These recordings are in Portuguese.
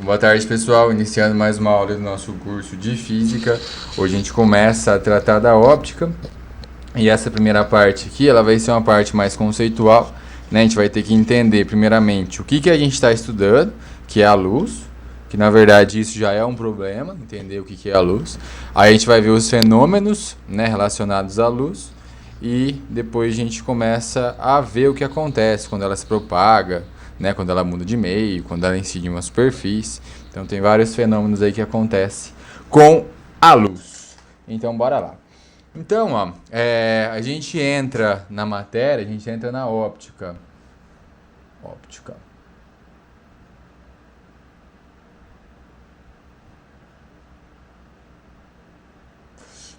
Boa tarde, pessoal. Iniciando mais uma aula do nosso curso de Física. Hoje a gente começa a tratar da óptica. E essa primeira parte aqui, ela vai ser uma parte mais conceitual, né? A gente vai ter que entender, primeiramente, o que a gente está estudando, que é a luz, que na verdade isso já é um problema, entender o que é a luz. Aí a gente vai ver os fenômenos, né, relacionados à luz. E depois a gente começa a ver o que acontece quando ela se propaga, né, quando ela muda de meio, quando ela incide em uma superfície. Então tem vários fenômenos aí que acontecem com a luz. Então bora lá. Então, ó, a gente entra na matéria, a gente entra na óptica. Óptica.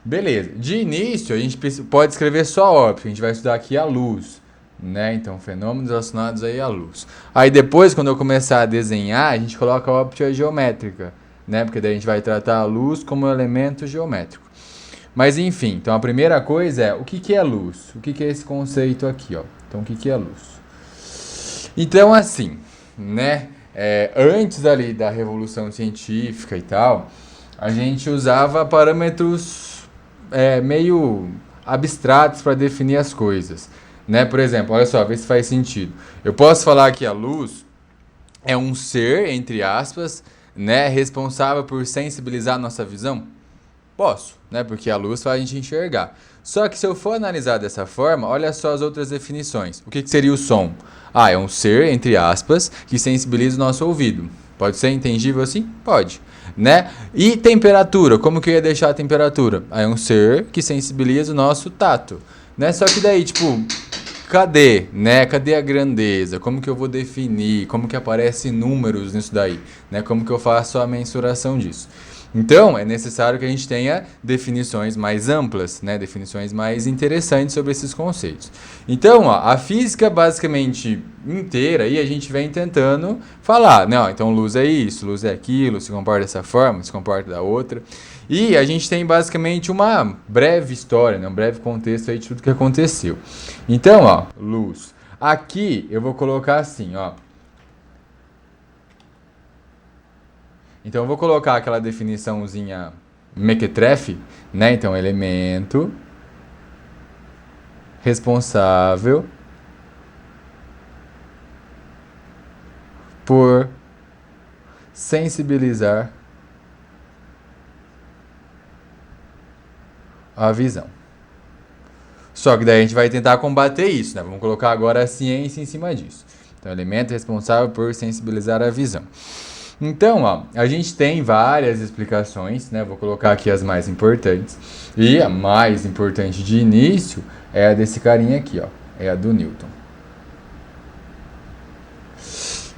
Beleza. De início, a gente pode escrever só óptica. A gente vai estudar aqui a luz, né? Então, fenômenos relacionados aí à luz. Aí depois, quando eu começar a desenhar, a gente coloca a óptica geométrica, né? Porque daí a gente vai tratar a luz como um elemento geométrico. Mas enfim, então a primeira coisa é o que é luz? O que é esse conceito aqui, ó? Então, o que é luz? Então, assim, né? Antes ali da Revolução Científica e tal, a gente usava parâmetros meio abstratos para definir as coisas, né? Por exemplo, olha só, vê se faz sentido. Eu posso falar que a luz é um ser, entre aspas, né, responsável por sensibilizar a nossa visão? Posso, né? Porque a luz faz a gente enxergar. Só que se eu for analisar dessa forma, olha só as outras definições. O que seria o som? Ah, é um ser, entre aspas, que sensibiliza o nosso ouvido. Pode ser intangível assim? Pode. Né? E temperatura, como que eu ia deixar a temperatura? Ah, é um ser que sensibiliza o nosso tato. Né? Só que daí, tipo, cadê, né? Cadê a grandeza? Como que eu vou definir? Como que aparecem números nisso daí? Né? Como que eu faço a mensuração disso? Então, é necessário que a gente tenha definições mais amplas, né? Definições mais interessantes sobre esses conceitos. Então, ó, a física basicamente inteira, aí a gente vem tentando falar, não, então luz é isso, luz é aquilo, se comporta dessa forma, se comporta da outra. E a gente tem basicamente uma breve história, né? Um breve contexto aí de tudo que aconteceu. Então, ó, luz. Aqui eu vou colocar assim, ó. Então eu vou colocar aquela definiçãozinha mequetrefe, né? Então, elemento responsável por sensibilizar a visão. Só que daí a gente vai tentar combater isso, né? Vamos colocar agora a ciência em cima disso. Então, elemento responsável por sensibilizar a visão. Então, ó, a gente tem várias explicações, né? Vou colocar aqui as mais importantes. E a mais importante de início é a desse carinha aqui, ó. É a do Newton.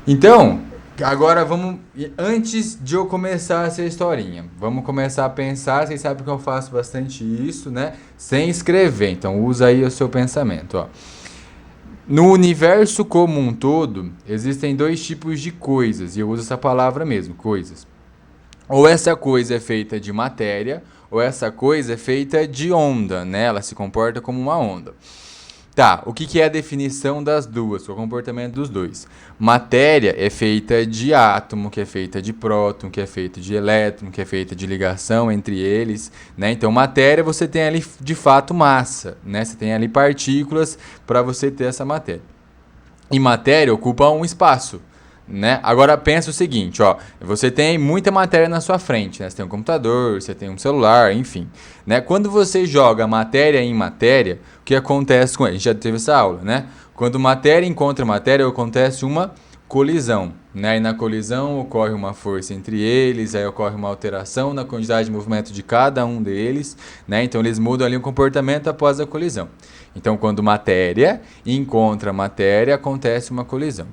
Então, agora vamos... Antes de eu começar essa historinha, vamos começar a pensar. Vocês sabem que eu faço bastante isso, né? Sem escrever. Então, usa aí o seu pensamento, ó. No universo como um todo, existem dois tipos de coisas, e eu uso essa palavra mesmo, coisas. Ou essa coisa é feita de matéria, ou essa coisa é feita de onda, né? Ela se comporta como uma onda. Tá, o que é a definição das duas, o comportamento dos dois? Matéria é feita de átomo, que é feita de próton, que é feita de elétron, que é feita de ligação entre eles, né? Então, matéria você tem ali de fato massa, né? Você tem ali partículas para você ter essa matéria. E matéria ocupa um espaço, né? Agora pensa o seguinte, ó, você tem muita matéria na sua frente, né? Você tem um computador, você tem um celular, enfim, né? Quando você joga matéria em matéria, o que acontece com ele? A gente já teve essa aula, né? Quando matéria encontra matéria, acontece uma colisão, né? E na colisão ocorre uma força entre eles, aí ocorre uma alteração na quantidade de movimento de cada um deles, né? Então eles mudam ali o comportamento após a colisão. Então, quando matéria encontra matéria, acontece uma colisão.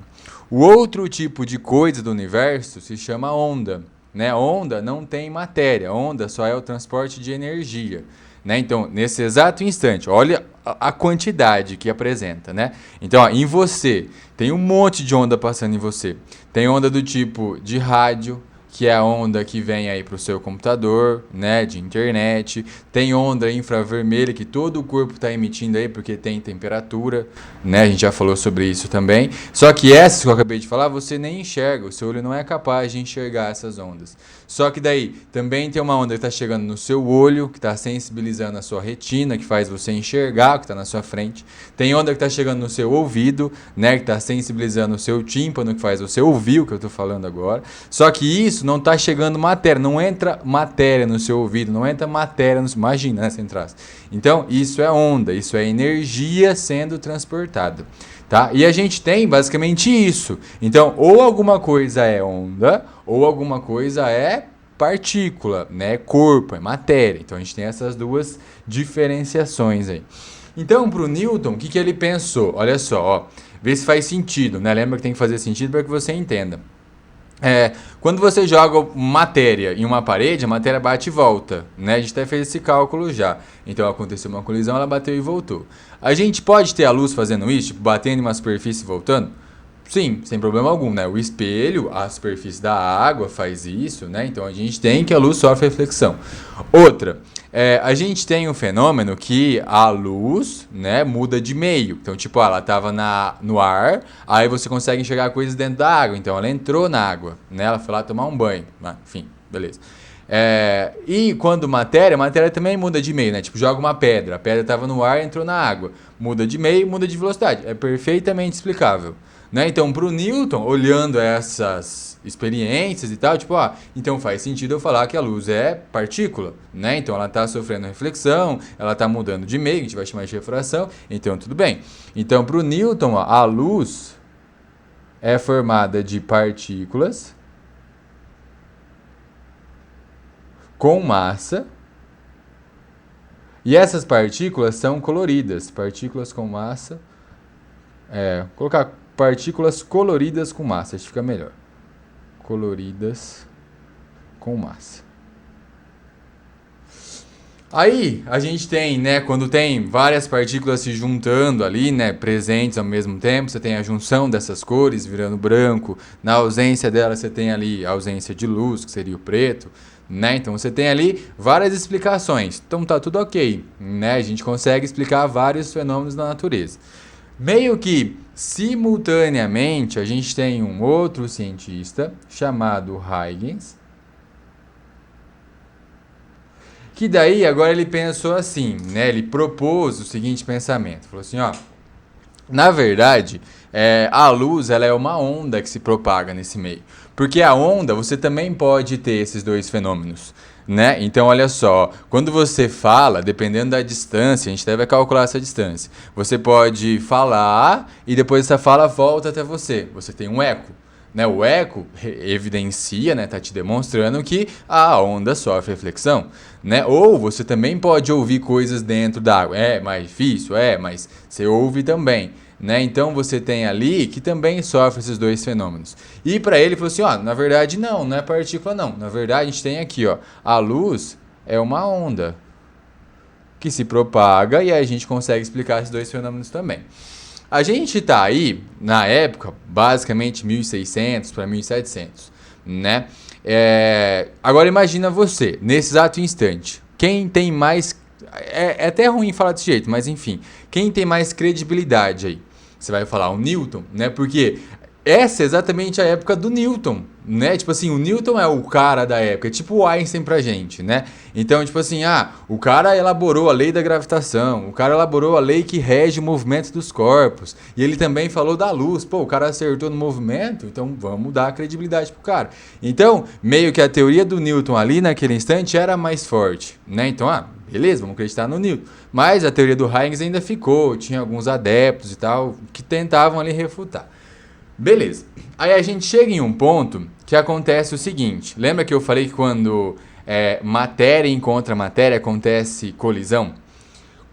O outro tipo de coisa do universo se chama onda, né? Onda não tem matéria, onda só é o transporte de energia, né? Então, nesse exato instante, olha a quantidade que apresenta, né? Então, ó, em você, tem um monte de onda passando em você. Tem onda do tipo de rádio, que é a onda que vem aí para o seu computador, né, de internet. Tem onda infravermelha que todo o corpo está emitindo aí porque tem temperatura, né, a gente já falou sobre isso também. Só que essas que eu acabei de falar, você nem enxerga, o seu olho não é capaz de enxergar essas ondas. Só que daí também tem uma onda que está chegando no seu olho, que está sensibilizando a sua retina, que faz você enxergar o que está na sua frente. Tem onda que está chegando no seu ouvido, né, que está sensibilizando o seu tímpano, que faz você ouvir o que eu estou falando agora. Só que isso não está chegando matéria, não entra matéria no seu ouvido, não entra matéria no seu... Imagina, né, se entrasse. Então, isso é onda, isso é energia sendo transportada. Tá? E a gente tem basicamente isso. Então, ou alguma coisa é onda, ou alguma coisa é partícula, né? Corpo, é matéria. Então, a gente tem essas duas diferenciações aí. Então, para o Newton, o que ele pensou? Olha só, ó, vê se faz sentido, né? Lembra que tem que fazer sentido para que você entenda. Quando você joga matéria em uma parede, a matéria bate e volta, né? A gente até fez esse cálculo já. Então aconteceu uma colisão, ela bateu e voltou. A gente pode ter a luz fazendo isso, tipo, batendo em uma superfície e voltando? Sim, sem problema algum, né? O espelho, a superfície da água faz isso, né? Então a gente tem que a luz sofre reflexão. Outra, a gente tem um fenômeno que a luz, né, muda de meio. Então, tipo, ela estava no ar, aí você consegue enxergar coisas dentro da água. Então ela entrou na água, né? Ela foi lá tomar um banho. Enfim, beleza. E quando matéria, a matéria também muda de meio, né? Tipo, joga uma pedra. A pedra estava no ar, entrou na água. Muda de meio, muda de velocidade. É perfeitamente explicável. Né? Então, para o Newton, olhando essas experiências e tal, tipo, então faz sentido eu falar que a luz é partícula, né? Então ela está sofrendo reflexão, ela está mudando de meio, que a gente vai chamar de refração, então tudo bem. Então, para o Newton, a luz é formada de partículas com massa, e essas partículas são coloridas, partículas com massa, colocar partículas coloridas com massa, acho que fica melhor. Coloridas com massa. Aí a gente tem, né, quando tem várias partículas se juntando ali, né, presentes ao mesmo tempo, você tem a junção dessas cores virando branco, na ausência dela você tem ali a ausência de luz, que seria o preto, né? Então você tem ali várias explicações. Então tá tudo ok, né? A gente consegue explicar vários fenômenos da natureza. Meio que simultaneamente, a gente tem um outro cientista chamado Huygens, que daí agora ele pensou assim, né? Ele propôs o seguinte pensamento, falou assim, ó, na verdade, a luz ela é uma onda que se propaga nesse meio, porque a onda você também pode ter esses dois fenômenos. Né? Então, olha só, quando você fala, dependendo da distância, a gente deve calcular essa distância. Você pode falar e depois essa fala volta até você. Você tem um eco. Né? O eco evidencia, né? Tá te demonstrando que a onda sofre reflexão. Né? Ou você também pode ouvir coisas dentro da água. É mais difícil? Mas você ouve também. Né? Então você tem ali que também sofre esses dois fenômenos. E para ele falou assim, na verdade não é partícula não. Na verdade a gente tem aqui, a luz é uma onda que se propaga e aí a gente consegue explicar esses dois fenômenos também. A gente está aí, na época, basicamente 1600 para 1700, né? Agora imagina você, nesse exato instante, quem tem mais... É até ruim falar desse jeito, mas enfim. Quem tem mais credibilidade aí? Você vai falar o Newton, né? Porque essa é exatamente a época do Newton, né? Tipo assim, o Newton é o cara da época, é tipo o Einstein pra gente, né? Então, tipo assim, o cara elaborou a lei da gravitação, o cara elaborou a lei que rege o movimento dos corpos, e ele também falou da luz. Pô, o cara acertou no movimento, então vamos dar credibilidade pro cara. Então, meio que a teoria do Newton ali naquele instante era mais forte, né? Então, beleza, vamos acreditar no Newton. Mas a teoria do Huygens ainda ficou, tinha alguns adeptos e tal, que tentavam ali refutar. Beleza. Aí a gente chega em um ponto que acontece o seguinte. Lembra que eu falei que quando matéria encontra matéria acontece colisão?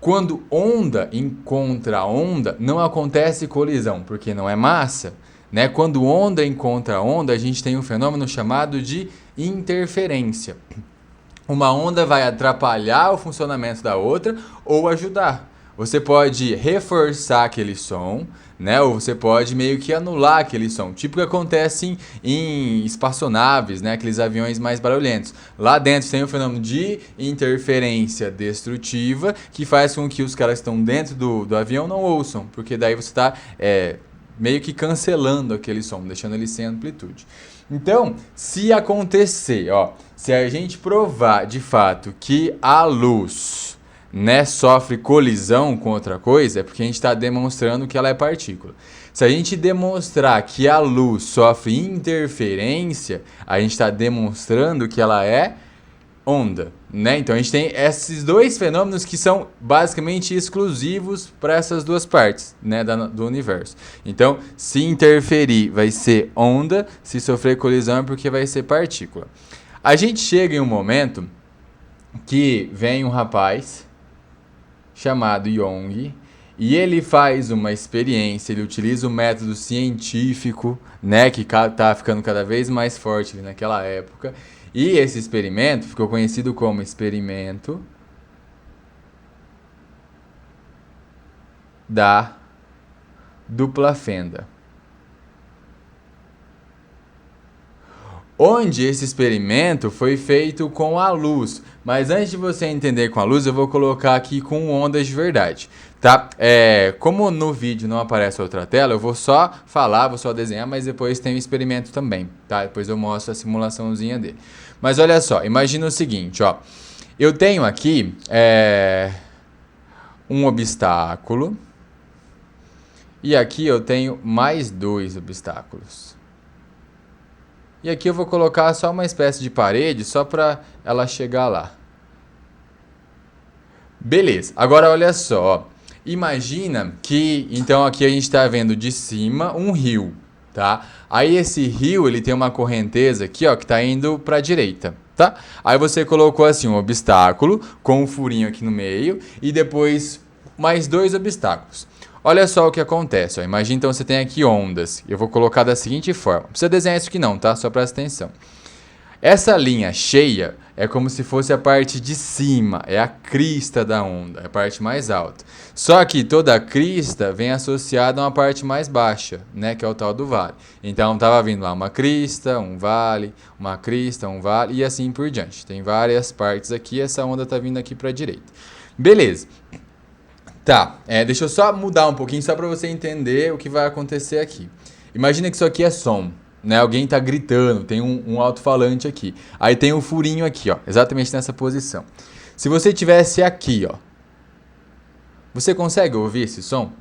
Quando onda encontra onda, não acontece colisão, porque não é massa. Né? Quando onda encontra onda, a gente tem um fenômeno chamado de interferência. Uma onda vai atrapalhar o funcionamento da outra ou ajudar. você pode reforçar aquele som, né? Ou você pode meio que anular aquele som. Tipo o que acontece em espaçonaves, né? Aqueles aviões mais barulhentos. Lá dentro tem o fenômeno de interferência destrutiva, que faz com que os caras que estão dentro do avião não ouçam, porque daí você está meio que cancelando aquele som, deixando ele sem amplitude. Então, se acontecer, se a gente provar de fato que a luz, né, sofre colisão com outra coisa, é porque a gente está demonstrando que ela é partícula. Se a gente demonstrar que a luz sofre interferência, a gente está demonstrando que ela é onda, né? Então a gente tem esses dois fenômenos que são basicamente exclusivos para essas duas partes, né, do universo. Então, se interferir vai ser onda, se sofrer colisão é porque vai ser partícula. A gente chega em um momento que vem um rapaz chamado Young, e ele faz uma experiência, ele utiliza o método científico, né, que tá ficando cada vez mais forte ali naquela época, e esse experimento ficou conhecido como experimento da dupla fenda. Onde esse experimento foi feito com a luz. Mas antes de você entender com a luz, eu vou colocar aqui com ondas de verdade, tá? Como no vídeo não aparece outra tela, eu vou só falar, vou só desenhar, mas depois tem o experimento também, tá? Depois eu mostro a simulaçãozinha dele. Mas olha só, imagina o seguinte, eu tenho aqui um obstáculo e aqui eu tenho mais 2 obstáculos. E aqui eu vou colocar só uma espécie de parede, só para ela chegar lá. Beleza, agora olha só. Imagina que, então aqui a gente está vendo de cima um rio, tá? Aí esse rio, ele tem uma correnteza aqui, que está indo para a direita, tá? Aí você colocou assim um obstáculo com um furinho aqui no meio e depois mais 2 obstáculos. Olha só o que acontece, imagina então você tem aqui ondas, eu vou colocar da seguinte forma, não precisa desenhar isso aqui não, tá? Só presta atenção. Essa linha cheia é como se fosse a parte de cima, é a crista da onda, é a parte mais alta. Só que toda a crista vem associada a uma parte mais baixa, né, que é o tal do vale. Então estava vindo lá uma crista, um vale, uma crista, um vale e assim por diante. Tem várias partes aqui, essa onda está vindo aqui para a direita. Beleza. Tá, deixa eu só mudar um pouquinho, só para você entender o que vai acontecer aqui. Imagina que isso aqui é som, né? Alguém tá gritando, tem um alto-falante aqui. Aí tem um furinho aqui, exatamente nessa posição. Se você tivesse aqui, você consegue ouvir esse som?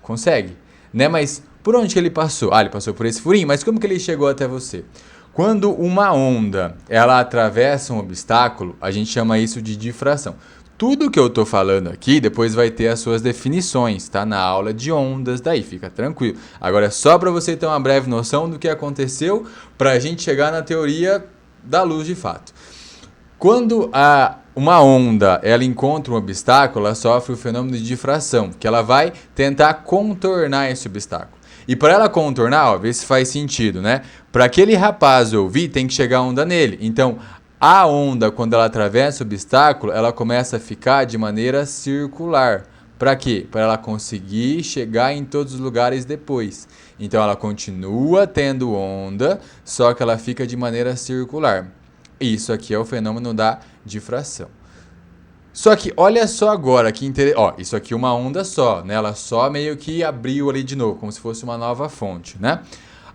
Consegue, né? Mas por onde que ele passou? Ele passou por esse furinho, mas como que ele chegou até você? Quando uma onda, ela atravessa um obstáculo, a gente chama isso de difração. Tudo que eu estou falando aqui, depois vai ter as suas definições, tá? Na aula de ondas, daí fica tranquilo. Agora é só para você ter uma breve noção do que aconteceu para a gente chegar na teoria da luz de fato. Quando uma onda ela encontra um obstáculo, ela sofre o fenômeno de difração, que ela vai tentar contornar esse obstáculo. E para ela contornar, vê se faz sentido, né? Para aquele rapaz ouvir, tem que chegar a onda nele. Então, a onda, quando ela atravessa o obstáculo, ela começa a ficar de maneira circular. Para quê? Para ela conseguir chegar em todos os lugares depois. Então ela continua tendo onda, só que ela fica de maneira circular. Isso aqui é o fenômeno da difração. Só que olha só agora que interessante. Isso aqui é uma onda só, né? Ela só meio que abriu ali de novo, como se fosse uma nova fonte, né?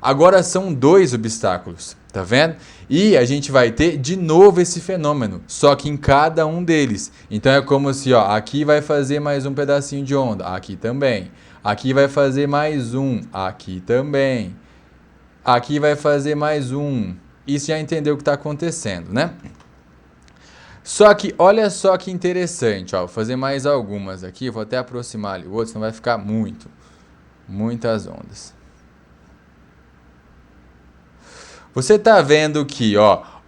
Agora são 2 obstáculos, tá vendo? E a gente vai ter de novo esse fenômeno, só que em cada um deles. Então é como se, aqui vai fazer mais um pedacinho de onda, aqui também. Aqui vai fazer mais um, aqui também. Aqui vai fazer mais um. Isso já entendeu o que está acontecendo, né? Só que olha só que interessante, vou fazer mais algumas aqui, vou até aproximar ali o outro, senão vai ficar muitas ondas. Você tá vendo que,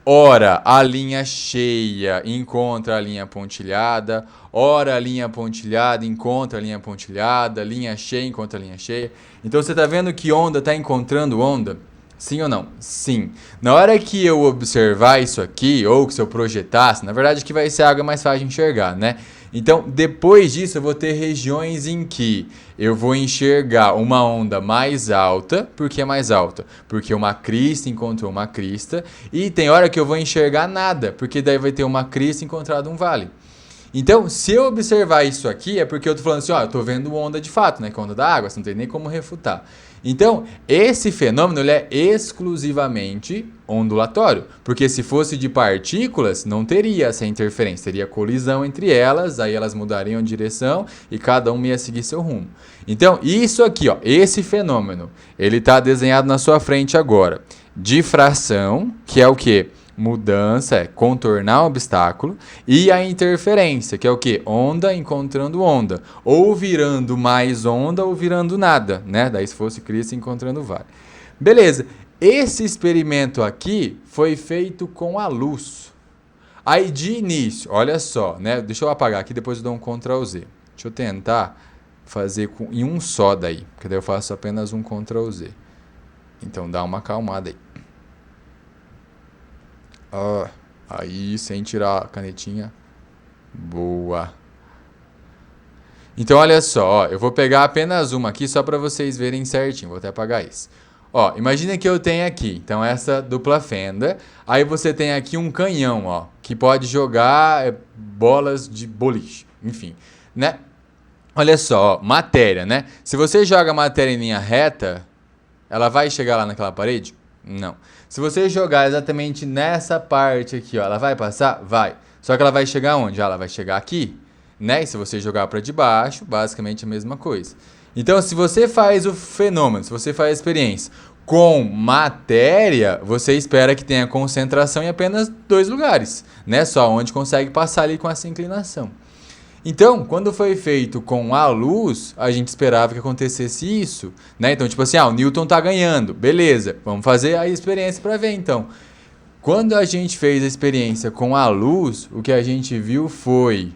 ora a linha cheia encontra a linha pontilhada, ora a linha pontilhada encontra a linha pontilhada, linha cheia encontra a linha cheia. Então você tá vendo que onda tá encontrando onda? Sim ou não? Sim. Na hora que eu observar isso aqui, ou que se eu projetasse, na verdade que vai ser a água mais fácil de enxergar, né? Então, depois disso, eu vou ter regiões em que eu vou enxergar uma onda mais alta. Por que mais alta? Porque uma crista encontrou uma crista. E tem hora que eu vou enxergar nada, porque daí vai ter uma crista encontrado um vale. Então, se eu observar isso aqui, é porque eu tô falando assim, ó, eu tô vendo onda de fato, né? Que é onda da água, você não tem nem como refutar. Então, esse fenômeno ele é exclusivamente ondulatório, porque se fosse de partículas, não teria essa interferência, teria colisão entre elas, aí elas mudariam de direção e cada uma ia seguir seu rumo. Então, isso aqui, ó, esse fenômeno, ele está desenhado na sua frente agora. Difração, que é o quê? Mudança é contornar um obstáculo, e a interferência, que é o quê? Onda encontrando onda, ou virando mais onda ou virando nada, né? Daí se fosse crista encontrando vale. Beleza, esse experimento aqui foi feito com a luz. Aí de início, olha só, né? Deixa eu apagar aqui, depois eu dou um Ctrl Z. Deixa eu tentar fazer em um só daí, porque daí eu faço apenas um Ctrl Z. Então dá uma acalmada aí. Aí, sem tirar a canetinha. Boa. Então, olha só, ó, eu vou pegar apenas uma aqui só para vocês verem certinho. Vou até apagar isso. Ó, imagina que eu tenho aqui, então essa dupla fenda. Aí você tem aqui um canhão, ó, que pode jogar bolas de boliche, enfim, né? Olha só, ó, matéria, né? Se você joga matéria em linha reta, ela vai chegar lá naquela parede? Não. Se você jogar exatamente nessa parte aqui, ó, ela vai passar? Vai. Só que ela vai chegar onde? Ela vai chegar aqui, né? E se você jogar para debaixo, basicamente a mesma coisa. Então, se você faz o fenômeno, se você faz a experiência com matéria, você espera que tenha concentração em apenas 2 lugares, né? Só onde consegue passar ali com essa inclinação. Então, quando foi feito com a luz, a gente esperava que acontecesse isso, né? Então, tipo assim, o Newton tá ganhando, beleza, vamos fazer a experiência para ver então. Quando a gente fez a experiência com a luz, o que a gente viu foi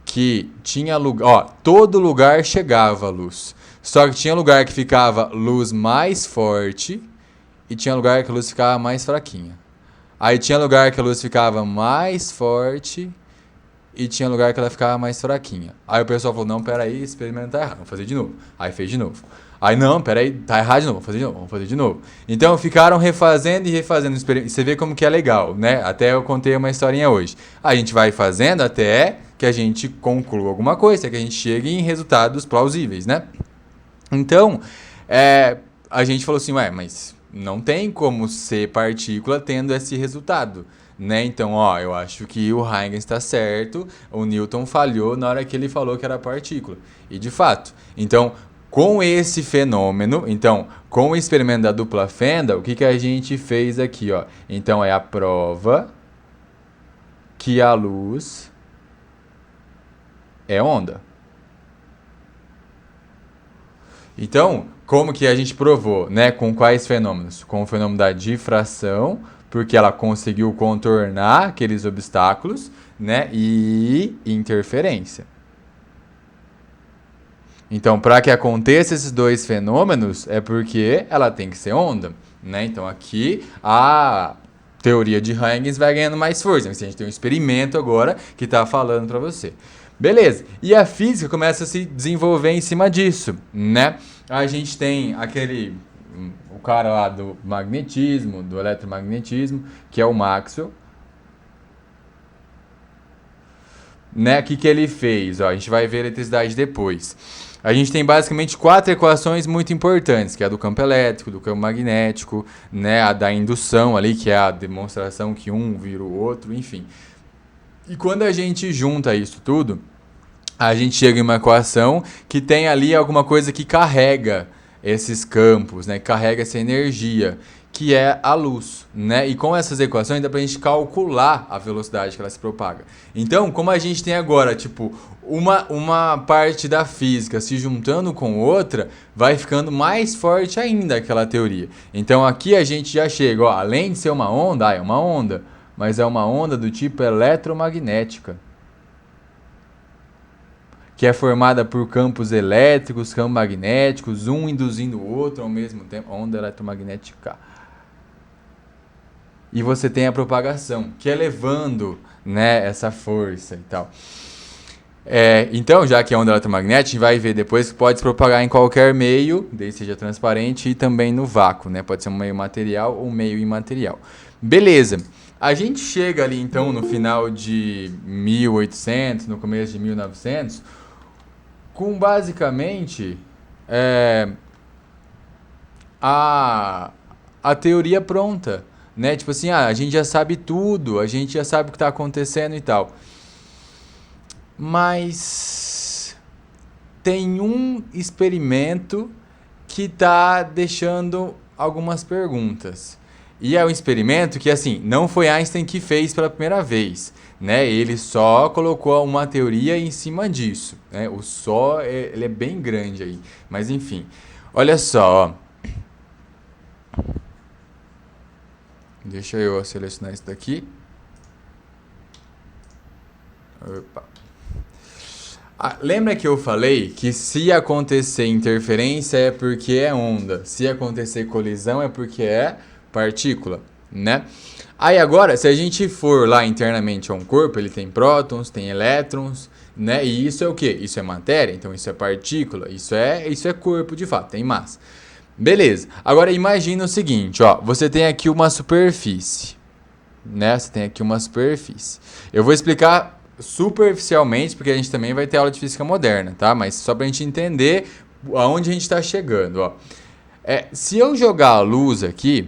que tinha lugar, ó, todo lugar chegava a luz. Só que tinha lugar que ficava luz mais forte e tinha lugar que a luz ficava mais fraquinha. Aí tinha lugar que a luz ficava mais forte e tinha lugar que ela ficava mais fraquinha. Aí o pessoal falou, não, peraí, esse experimento tá errado, vamos fazer de novo. Aí fez de novo. Aí, não, peraí, tá errado de novo, vamos fazer de novo, vamos fazer de novo. Então ficaram refazendo e refazendo o experimento. Você vê como que é legal, né? Até eu contei uma historinha hoje. A gente vai fazendo até que a gente conclua alguma coisa, que a gente chegue em resultados plausíveis, né? Então, a gente falou assim, ué, mas não tem como ser partícula tendo esse resultado. Né? Então, ó, eu acho que o Huygens está certo, o Newton falhou na hora que ele falou que era partícula. E de fato, então, com esse fenômeno, então, com o experimento da dupla fenda, o que, que a gente fez aqui, ó? Então, é a prova que a luz é onda. Então, como que a gente provou, né? Com quais fenômenos? Com o fenômeno da difração, porque ela conseguiu contornar aqueles obstáculos, né? E interferência. Então, para que aconteça esses 2 fenômenos, é porque ela tem que ser onda, né? Então, aqui a teoria de Huygens vai ganhando mais força. A gente tem um experimento agora que está falando para você. Beleza. E a física começa a se desenvolver em cima disso, né? A gente tem o cara lá do magnetismo, do eletromagnetismo, que é o Maxwell, né? O que ele fez? Ó, a gente vai ver a eletricidade depois. A gente tem basicamente 4 equações muito importantes, que é a do campo elétrico, do campo magnético, né? A da indução ali, que é a demonstração que um vira o outro, enfim. E quando a gente junta isso tudo, a gente chega em uma equação que tem ali alguma coisa que carrega esses campos, né? Carrega essa energia, que é a luz, né? E com essas equações dá pra gente calcular a velocidade que ela se propaga. Então, como a gente tem agora, tipo, uma parte da física se juntando com outra, vai ficando mais forte ainda aquela teoria. Então, aqui a gente já chega, ó, além de ser uma onda, é uma onda, mas é uma onda do tipo eletromagnética, que é formada por campos elétricos, campos magnéticos, um induzindo o outro ao mesmo tempo, onda eletromagnética. E você tem a propagação, que é levando, né, essa força e tal. Então, já que é onda eletromagnética, a gente vai ver depois que pode se propagar em qualquer meio, desde que seja transparente, e também no vácuo, né? Pode ser um meio material ou um meio imaterial. Beleza. A gente chega ali, então, no final de 1800, no começo de 1900, com basicamente a teoria pronta, né? Tipo assim, a gente já sabe tudo, a gente já sabe o que está acontecendo e tal. Mas tem um experimento que está deixando algumas perguntas. E é um experimento que, assim, não foi Einstein que fez pela primeira vez, né? Ele só colocou uma teoria em cima disso, né? O só, ele é bem grande aí. Mas, enfim, olha só, ó. Deixa eu selecionar isso daqui. Opa. Lembra que eu falei que se acontecer interferência é porque é onda, se acontecer colisão é porque é partícula, né? Aí agora, se a gente for lá internamente a um corpo, ele tem prótons, tem elétrons, né? E isso é o quê? Isso é matéria, então isso é partícula, isso é corpo de fato, tem massa. Beleza. Agora imagina o seguinte, ó, você tem aqui uma superfície, né? Você tem aqui uma superfície. Eu vou explicar superficialmente, porque a gente também vai ter aula de física moderna, tá? Mas só pra gente entender aonde a gente está chegando, ó. Se eu jogar a luz aqui,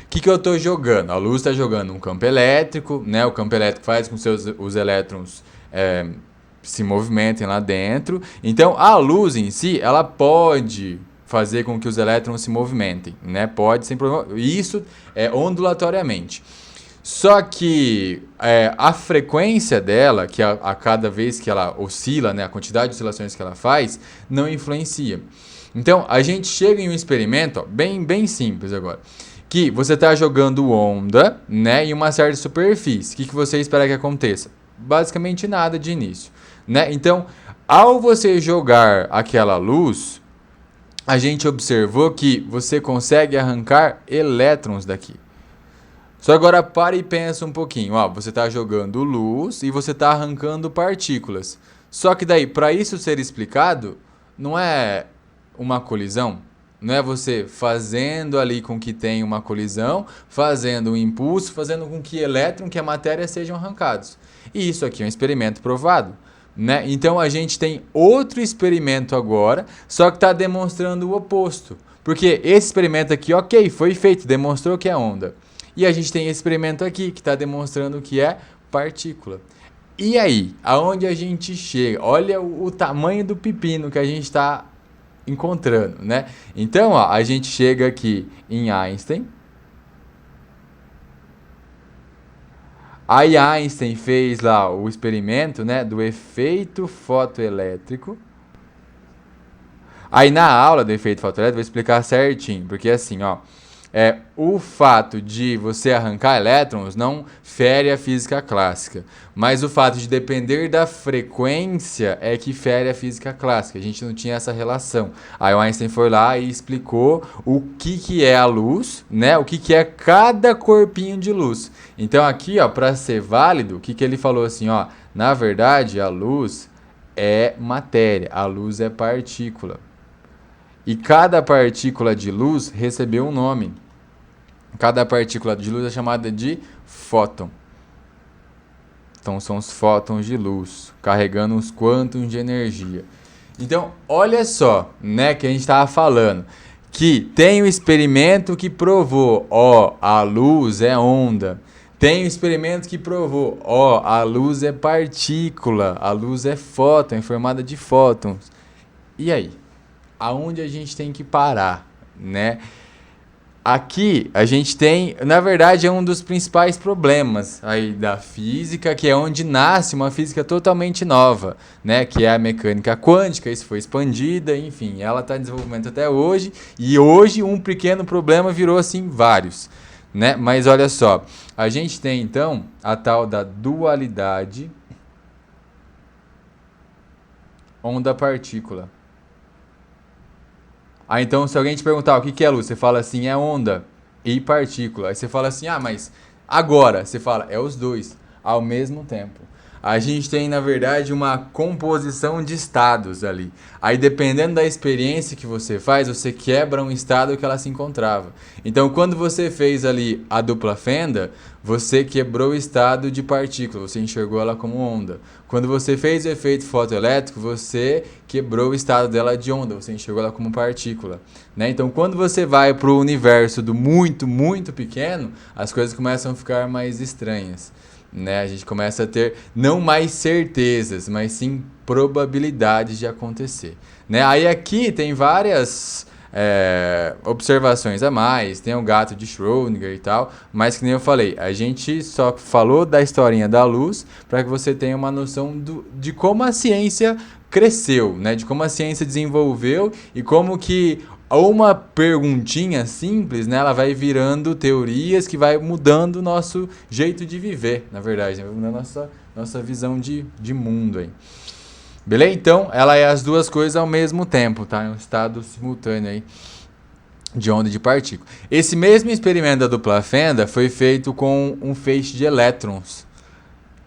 o que eu estou jogando? A luz está jogando um campo elétrico, né? O campo elétrico faz com que os elétrons se movimentem lá dentro. Então, a luz em si, ela pode fazer com que os elétrons se movimentem, né? Pode, sem problema. Isso ondulatoriamente. Só que a frequência dela, que a cada vez que ela oscila, né, a quantidade de oscilações que ela faz, não influencia. Então, a gente chega em um experimento, ó, bem simples agora, que você está jogando onda, né, em uma certa superfície. O que você espera que aconteça? Basicamente nada de início, né? Então, ao você jogar aquela luz, a gente observou que você consegue arrancar elétrons daqui. Só agora para e pensa um pouquinho. Ó, você está jogando luz e você está arrancando partículas. Só que daí, para isso ser explicado, não é uma colisão. Não é você fazendo ali com que tenha uma colisão, fazendo um impulso, fazendo com que elétron, que a matéria sejam arrancados. E isso aqui é um experimento provado, né? Então a gente tem outro experimento agora, só que está demonstrando o oposto. Porque esse experimento aqui, ok, foi feito, demonstrou que é onda. E a gente tem esse experimento aqui que está demonstrando que é partícula. E aí, aonde a gente chega? Olha o tamanho do pepino que a gente está encontrando, né? Então, ó, a gente chega aqui em Einstein. Aí Einstein fez lá o experimento, né, do efeito fotoelétrico. Aí na aula do efeito fotoelétrico eu vou explicar certinho, porque assim, ó, o fato de você arrancar elétrons não fere a física clássica, mas o fato de depender da frequência é que fere a física clássica. A gente não tinha essa relação. Aí o Einstein foi lá e explicou o que é a luz, né? O que é cada corpinho de luz. Então aqui, ó, para ser válido, o que ele falou assim, ó, na verdade a luz é matéria, a luz é partícula. E cada partícula de luz recebeu um nome. Cada partícula de luz é chamada de fóton. Então são os fótons de luz, carregando os quântons de energia. Então, olha só, né, que a gente estava falando, que tem um experimento que provou, ó, a luz é onda. Tem um experimento que provou, ó, a luz é partícula, a luz é fóton, é formada de fótons. E aí? Aonde a gente tem que parar, né? Aqui a gente tem, na verdade, é um dos principais problemas aí da física, que é onde nasce uma física totalmente nova, né? Que é a mecânica quântica, isso foi expandida, enfim, ela está em desenvolvimento até hoje, e hoje um pequeno problema virou assim vários, né? Mas olha só, a gente tem então a tal da dualidade onda-partícula. Então, se alguém te perguntar o que é luz, você fala assim, é onda e partícula. Aí você fala assim, mas agora, você fala, é os dois. ao mesmo tempo. A gente tem, na verdade, uma composição de estados ali. Aí, dependendo da experiência que você faz, você quebra um estado que ela se encontrava. Então, quando você fez ali a dupla fenda, você quebrou o estado de partícula, você enxergou ela como onda. Quando você fez o efeito fotoelétrico, você quebrou o estado dela de onda, você enxergou ela como partícula. Né? Então, quando você vai para o universo do muito, muito pequeno, as coisas começam a ficar mais estranhas. Né? A gente começa a ter não mais certezas, mas sim probabilidades de acontecer. Né? Aí aqui tem várias observações a mais, tem o gato de Schrödinger e tal, mas que nem eu falei, a gente só falou da historinha da luz para que você tenha uma noção de como a ciência cresceu, né? De como a ciência desenvolveu e como que uma perguntinha simples, né, ela vai virando teorias que vai mudando o nosso jeito de viver, na verdade, vai mudando a nossa visão de mundo aí. Beleza? Então, ela é as duas coisas ao mesmo tempo, tá? É um estado simultâneo aí de onda de partícula. Esse mesmo experimento da dupla fenda foi feito com um feixe de elétrons.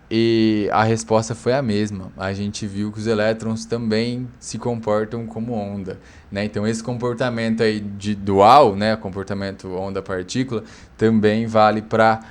E a resposta foi a mesma. A gente viu que os elétrons também se comportam como onda. Né? Então, esse comportamento aí de dual, né? Comportamento onda-partícula, também vale para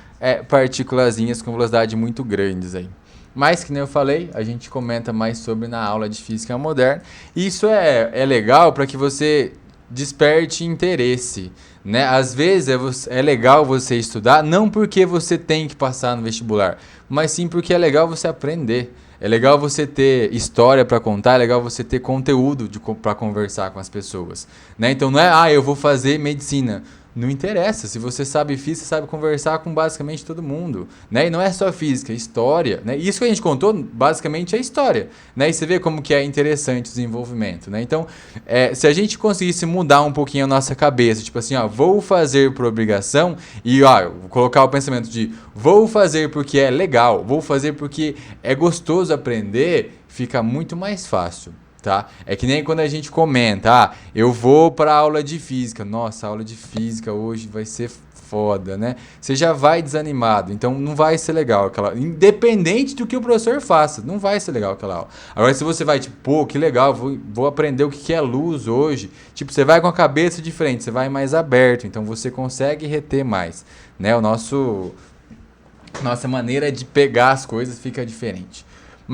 partículazinhas com velocidade muito grandes aí. Mas, que nem eu falei, a gente comenta mais sobre na aula de Física Moderna. E isso é legal para que você desperte interesse. Né? Às vezes é legal você estudar, não porque você tem que passar no vestibular, mas sim porque é legal você aprender. É legal você ter história para contar, é legal você ter conteúdo para conversar com as pessoas. Né? Então não é, eu vou fazer medicina. Não interessa, se você sabe física, você sabe conversar com basicamente todo mundo, né? E não é só física, é história, né? Isso que a gente contou, basicamente, é história, né? E você vê como que é interessante o desenvolvimento, né? Então, se a gente conseguisse mudar um pouquinho a nossa cabeça, tipo assim, vou fazer por obrigação e, vou colocar o pensamento de vou fazer porque é legal, vou fazer porque é gostoso aprender, fica muito mais fácil. Tá? É que nem quando a gente comenta, eu vou para aula de física. Nossa, a aula de física hoje vai ser foda, né? Você já vai desanimado, então não vai ser legal aquela, independente do que o professor faça, não vai ser legal aquela aula. Agora se você vai tipo, pô, que legal, vou aprender o que é luz hoje. Tipo, você vai com a cabeça diferente, você vai mais aberto, então você consegue reter mais, né? Nossa maneira de pegar as coisas fica diferente.